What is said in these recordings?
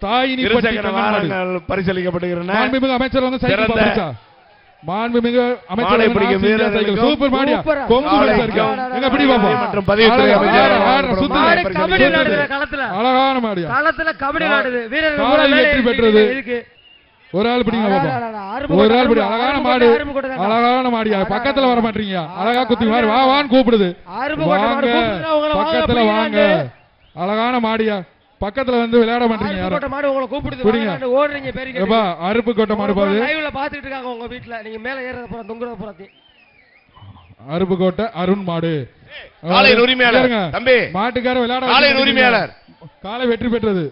பரிசீலிக்கப்படுகின்றன. மாண்புமிகு அமைச்சர் வந்து சைக்கிள் பரிசா. மாண்புமிகு அமைச்சர் சைக்கிள் சூப்பர் மாடியா கொங்கு பரிசா எங்க பிடி பாப்போம். மற்றும் பதிவுத்துறை அமைச்சர் கபடி விளையாடுற களத்துல அழகான மாடியா களத்துல கபடி விளையாடுது வீரர்கள் வெற்றி பெற்றது. ஒரு ஆள் பிடிங்க பாப்போம். ஒரு ஆள் பிடி அழகான மாடு அழகான மாடியா பக்கத்துல வர மாட்டீங்க. அழகா குத்தி மாடு வா வான்னு கூப்பிடுது. பக்கத்துல வாங்க அழகான மாடியா பக்கத்துல வந்து விளையாட மாட்டீங்க. யாரும் மாடு உங்களை கூப்பிடுது ஓடுறீங்க பேருக்கு அருப்பு கோட்டை மாடு பாரு லைவ்ல பாத்துட்டு இருக்காங்க உங்க வீட்ல. நீங்க மேல ஏறத போற தொங்குறத போறீங்க. அருப்பு கோட்டை அருண் மாடு காலை உரிமையாளர் தம்பி மாட்டுக்கார விளையாட காலை உரிமையாளர் காலை வெற்றி பெற்றது.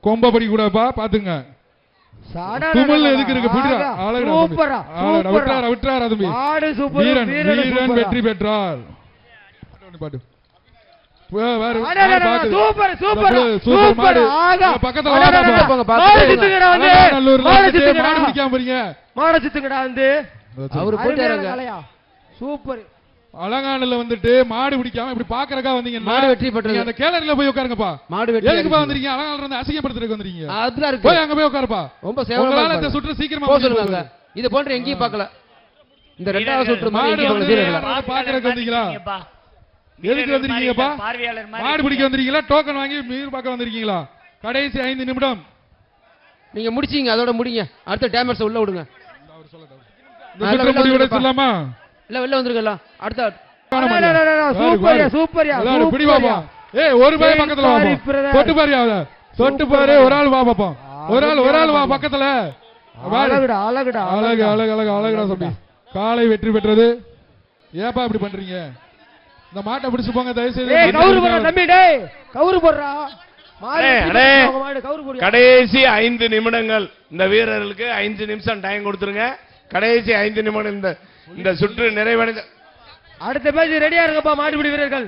கொம்பபடி கூடப்பா பாத்துங்க. துமல் எதுக்கு இருக்கு பிடிடா சூப்பரா விட்டார விட்டார தம்பி மாடு சூப்பர் வீரன் வெற்றி பெற்றார். பாட்டு சூப்பர் சூப்பர் சூப்பர் பக்கத்துல மாடு சுத்துங்கடா வந்து மாடு சுத்துங்கடா பிடிக்காம போறீங்க. மாடு சுத்துங்கடா வந்து அவரு போட்டாருங்க. சூப்பர் அலங்கானல்ல வந்துட்டு மாடு பிடிக்காம இப்படி பாக்குறக்கா வந்தீங்க. மாடு வெற்றி பெற்றது. அந்த கேலரியில போய் உட்காருங்கப்பா. மாடு வெற்றி எதுக்கு வந்தீங்க? அலங்கானல்ல இருந்து அசிங்கப்படுத்துறதுக்கு வந்தீங்க. அதுதான் இருக்கு போய் அங்க போய் உட்காருப்பா. ரொம்ப சேவலா இந்த சுற்று சீக்கிரமா போக சொல்லுங்க. இது போன்ற எங்கேயும் பார்க்கல. இந்த இரண்டாவது சுற்று மாடு பாக்குறதுக்கு வந்தீங்களா? எதுக்கு வந்திருக்கீங்கப்பா? மாடு பிடிக்க வந்திருக்கீங்களா? டோக்கன் வாங்கி மீர் பார்க்க வந்திருக்கீங்களா? கடைசி 5 நிமிடம் நீங்க முடிச்சீங்க. அதோட முடிங்க. அடுத்த டேமர்ஸ் உள்ள விடுங்க. சொல்லாமா இல்ல வெளில வந்துருக்கலாம். அடுத்த சூப்பர்யா சூப்பர்யா பிடி பாப்பா. ஏய் ஒரு பை பக்கத்துல வா. தொட்டு பாரு அவள. தொட்டு பாரு ஒரு ஆள் வா பாப்போம். ஒரு ஆள் வா பக்கத்துல. அழகுடா அழகுடா அழகு அழகு அழகு அழகுடா தம்பி. காலை வெற்றி பெற்றது. ஏப்பா இப்படி பண்றீங்க? இந்த மாட்டை பிடிச்சு போங்க தயவு செய்து. கவுரு போடுறா தம்பி டேய் கவுரு போடுறா. கடைசி 5 நிமிடங்கள் இந்த வீரர்களுக்கு 5 நிமிஷம் டைம் கொடுத்துருங்க. கடைசி 5 நிமிடம் இந்த சுற்று நிறைவடைந்த அடுத்த பேஜ் ரெடியா இருங்கப்பா மாட்டுப்பிடி வீரர்கள்.